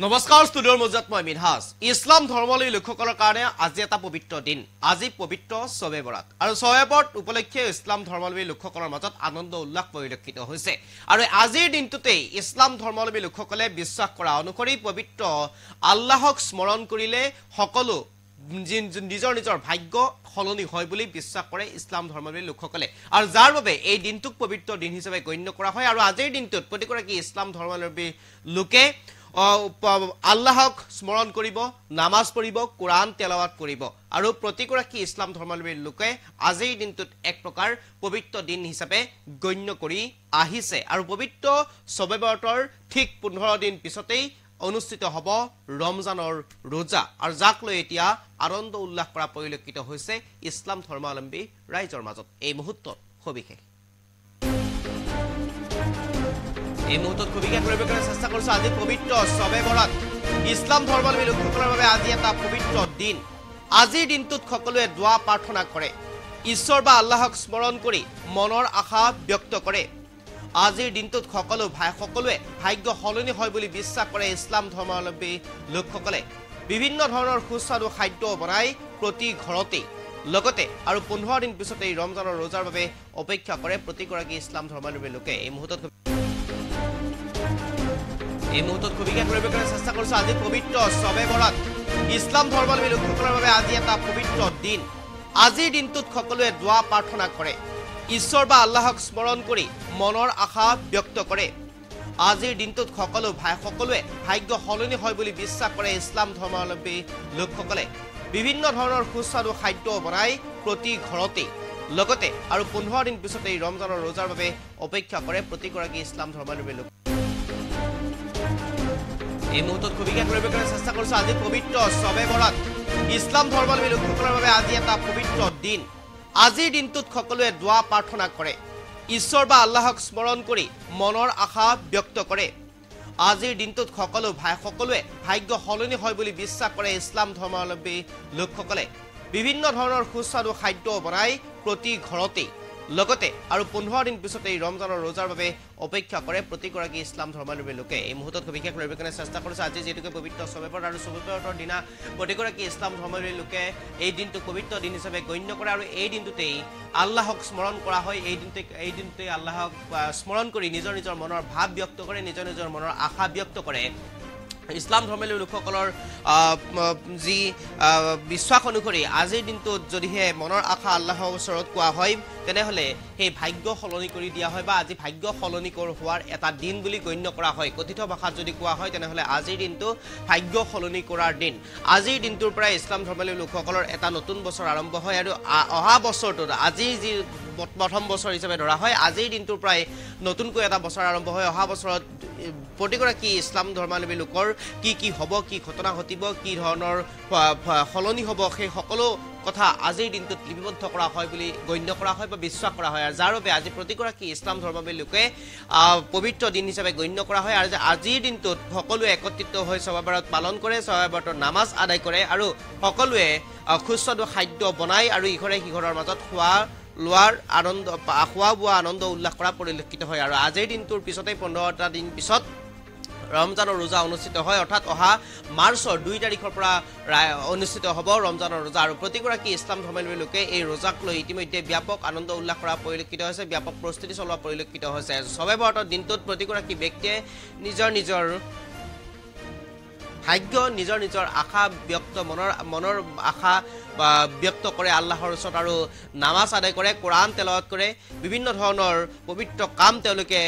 নমস্কাৰ ষ্টুডিঅ'ৰ মজাত মই মিনহাজ ইছলাম ধৰ্মাৱলম্বী লোকসকলৰ কাৰণে আজি এটা পবিত্ৰ দিন আজি পবিত্ৰ শবে বৰাত আৰু শবে বৰাত উপলক্ষে ইছলাম ধৰ্মাৱলম্বী লোকসকলৰ মাজত আনন্দ উল্লাস পৰিলক্ষিত হৈছে আৰু আজিৰ দিনটোতে ইছলাম ধৰ্মাৱলম্বী লোকসকলে বিশ্বাস কৰা অনুসৰি পবিত্ৰ আল্লাহক স্মৰণ কৰিলে সকলো নিজৰ নিজৰ ভাগ্য সলনি হয় বুলি বিশ্বাস কৰে ইছলাম ধৰ্মাৱলম্বী লোকসকলে আৰু যাৰ বাবে এই দিনটোক পবিত্ৰ দিন হিচাপে গণ্য কৰা হয় আৰু আজিৰ দিনটোত প্ৰতিগৰাকী ইছলাম ধৰ্মাৱলম্বী লোকে আল্লাহক স্মৰণ কৰিব নামাজ পঢ়িব কোৰআন তেলাৱাত কৰিব আৰু প্ৰতিগৰাকী ইছলাম ধৰ্মাৱলম্বী লোকে আজিৰ দিনটোত এক প্ৰকাৰ পবিত্ৰ দিন হিচাপে গণ্য কৰি আহিছে আৰু পবিত্ৰ শবে বৰাতৰ ঠিক 15 দিন পিছতেই অনুষ্ঠিত হ'ব ৰমজানৰ ৰোজা আৰু যাক লৈ এতিয়া আনন্দ উল্লাস কৰা পৰিলক্ষিত হৈছে ইছলাম ধৰ্মাৱলম্বী ৰাইজৰ মাজত এই মুহূৰ্তত সবিশেষ এই মুহূৰ্তত সবিশেষ কৰিবলৈ চেষ্টা কৰিছো আজি পবিত্ৰ শবে বৰাত ইছলাম ধৰ্মাৱলম্বী লোকসকলৰ বাবে আজি এটা পবিত্ৰ দিন আজিৰ দিনটোত সকলোৱে দোৱা প্ৰাৰ্থনা কৰে ঈশ্বৰ বা আল্লাহক স্মৰণ কৰি মনৰ আশা ব্যক্ত কৰে আজিৰ দিনটোত সকলোৱে ভাগ্য সলনি হয় বুলি বিশ্বাস কৰে ইছলাম ধৰ্মাৱলম্বী লোকসকলে বিভিন্ন ধৰণৰ সুস্বাদু খাদ্য বনাই প্ৰতি ঘৰতে লগতে আৰু 15 দিন পিছতে ৰমজানৰ ৰোজাৰ বাবে অপেক্ষা কৰে প্ৰতিগৰাকী ইছলাম ধৰ্মাৱলম্বী লোকে এই মুহূৰ্তত সবিশেষ কৰিবলৈ চেষ্টা কৰিছো আজি পবিত্ৰ শবে বৰাত ইছলাম ধৰ্মাৱলম্বী লোকসকলৰ বাবে আজি এটা পবিত্ৰ দিন আজিৰ দিনটোত সকলোৱে দোৱা প্ৰাৰ্থনা কৰে ঈশ্বৰ বা আল্লাহক স্মৰণ কৰি মনৰ আশা ব্যক্ত কৰে আজিৰ দিনটোত সকলোৱে ভাগ্য সলনি হয় বুলি বিশ্বাস কৰে ইছলাম ধৰ্মাৱলম্বী লোকসকলে বিভিন্ন ধৰণৰ সুস্বাদু খাদ্য বনাই প্ৰতি ঘৰতে লগতে আৰু 15 দিন পিছতে ৰমজানৰ ৰোজাৰ বাবে অপেক্ষা কৰে প্ৰতিগৰাকী ইছলাম ধৰ্মাৱলম্বী লোক এই মুহূৰ্তত সবিশেষ কৰিবলৈ চেষ্টা কৰিছো আজি পবিত্ৰ শবে বৰাত ইছলাম ধৰ্মাৱলম্বী লোকসকলৰ বাবে আজি এটা পবিত্ৰ দিন আজিৰ দিনটোত সকলোৱে দোৱা প্ৰাৰ্থনা কৰে ঈশ্বৰ বা আল্লাহক স্মৰণ কৰি মনৰ আশা ব্যক্ত কৰে আজিৰ দিনটোত সকলোৱে ভাগ্য সলনি হয় বুলি বিশ্বাস কৰে ইছলাম ধৰ্মাৱলম্বী লোকসকলে বিভিন্ন ধৰণৰ সুস্বাদু খাদ্য বনাই প্ৰতি ঘৰতে লগতে আৰু 15 দিন পিছতে ৰমজানৰ ৰোজাৰ বাবে অপেক্ষা কৰে প্ৰতিগৰাকী ইছলাম ধৰ্মাৱলম্বী লোকে এই মুহূৰ্তত সবিশেষ কৰিবলৈ চেষ্টা কৰিছে আজি যেহেতুকে পবিত্ৰ শবে বৰাত আৰু শবে বৰাতৰ দিনা প্ৰতিগৰাকী ইছলাম ধৰ্মাৱলম্বী লোকে এই দিনটো পবিত্ৰ দিন হিচাপে গণ্য কৰে আৰু এই দিনটোতেই আল্লাহক স্মৰণ কৰা হয় এই দিনটোতেই আল্লাহক স্মৰণ কৰি নিজৰ নিজৰ মনৰ ভাৱ ব্যক্ত কৰে নিজৰ নিজৰ মনৰ আশা ব্যক্ত কৰে ইছলাম ধৰ্মাৱলম্বী লোকসকলৰ যি বিশ্বাস অনুসৰি আজিৰ দিনটোত যদিহে মনৰ আশা আল্লাহৰ ওচৰত কোৱা হয় তেনেহলে সেই ভাগ্য সলনি কৰি দিয়া হয় বা আজি ভাগ্য সলনি হোৱাৰ এটা দিন বুলি গণ্য কৰা হয় কথিত ভাষাত যদি কোৱা হয় তেনেহলে আজিৰ দিনটো ভাগ্য সলনি কৰাৰ দিন আজিৰ দিনটোৰ পৰা ইছলাম ধৰ্মাৱলম্বী লোকসকলৰ এটা নতুন বছৰ আৰম্ভ হয় আৰু অহা বছৰটোত আজি যি প্ৰথম বছৰ হিচাপে ধৰা হয় আজিৰ দিনটোৰ পৰাই নতুনকৈ এটা বছৰ আৰম্ভ হয় অহা বছৰত প্ৰতিগৰাকী ইছলাম ধৰ্মাৱলম্বী লোকৰ কি হ'ব কি ঘটনা ঘটিব কি ধৰণৰ সলনি হ'ব সেই সকলো কথা আজিৰ দিনটোত লিপিবদ্ধ কৰা হয় বুলি গণ্য কৰা হয় বা বিশ্বাস কৰা হয় আৰু যাৰ বাবে আজি প্ৰতিগৰাকী ইছলাম ধৰ্মাৱলম্বী লোকে পবিত্ৰ দিন হিচাপে গণ্য কৰা হয় আৰু আজিৰ দিনটোত সকলোৱে একত্ৰিত হৈ শবে বৰাত পালন কৰে শবে বৰাতৰ নামাজ আদায় কৰে আৰু সকলোৱে সুস্বাদু খাদ্য বনাই আৰু ইঘৰে সিঘৰৰ মাজত খোৱা বোৱা আনন্দ উল্লাস কৰা পৰিলক্ষিত হয় আৰু আজিৰ দিনটোৰ পিছতে 15টা দিন পিছত ৰমজানৰ ৰোজা অনুষ্ঠিত হয় অৰ্থাৎ অহা মাৰ্চৰ 2 তাৰিখৰ পৰা অনুষ্ঠিত হ'ব ৰমজানৰ ৰোজা আৰু প্ৰতিগৰাকী ইছলাম ধৰ্মাৱলম্বী লোকে এই ৰোজাক লৈ ইতিমধ্যে ব্যাপক আনন্দ উল্লাস কৰা পৰিলক্ষিত হৈছে ব্যাপক প্ৰস্তুতি চলোৱা পৰিলক্ষিত হৈছে শবে বৰাতৰ দিনটোত প্ৰতিগৰাকী ব্যক্তিয়ে নিজৰ ভাগ্য নিজৰ আশা ব্যক্ত মনৰ আশা ব্যক্ত কৰে আল্লাহৰ ওচৰত আৰু নামাজ আদায় কৰে কোৰআন তেলাৱাত কৰে বিভিন্ন ধৰণৰ পবিত্ৰ কাম তেওঁলোকে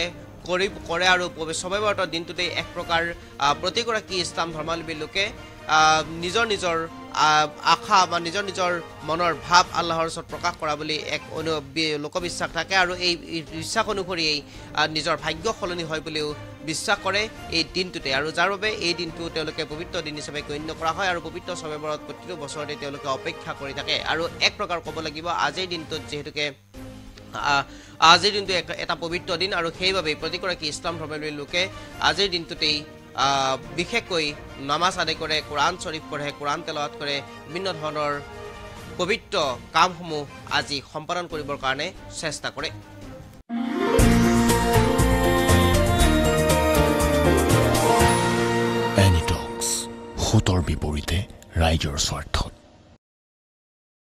কৰে আৰু শবে বৰাতৰ দিনটোতে এক প্ৰকাৰ প্ৰতিগৰাকী ইছলাম ধৰ্মাৱলম্বী লোকে নিজৰ আশা বা নিজৰ মনৰ ভাৱ আল্লাহৰ ওচৰত প্ৰকাশ কৰা বুলি এক লোকবিশ্বাস থাকে আৰু এই বিশ্বাস অনুসৰি নিজৰ ভাগ্য সলনি হয় বুলিও বিশ্বাস কৰে এই দিনটোতে আৰু যাৰ বাবে এই দিনটো তেওঁলোকে পবিত্ৰ দিন হিচাপে গণ্য কৰা হয় আৰু পবিত্ৰ শবে বৰাত প্ৰতিটো বছৰতে তেওঁলোকে অপেক্ষা কৰি থাকে আৰু এক প্ৰকাৰ ক'ব লাগিব আজিৰ দিনটোত যেহেতুকে আজিৰ দিনটো এটা পবিত্ৰ দিন আৰু সেইবাবে প্ৰতিগৰাকী ইছলাম ধৰ্মাৱলম্বী লোকে আজিৰ দিনটোতেই বিশেষকৈ নামাজ আদায় কৰে কোৰআন শৰীফ পঢ়ে কোৰআন তেলাৱাত কৰে বিভিন্ন ধৰণৰ পবিত্ৰ কামসমূহ আজি সম্পাদন কৰিবৰ কাৰণে চেষ্টা কৰে Anytime. ভোটৰ বিপৰীতে ৰাইজৰ স্বাৰ্থত।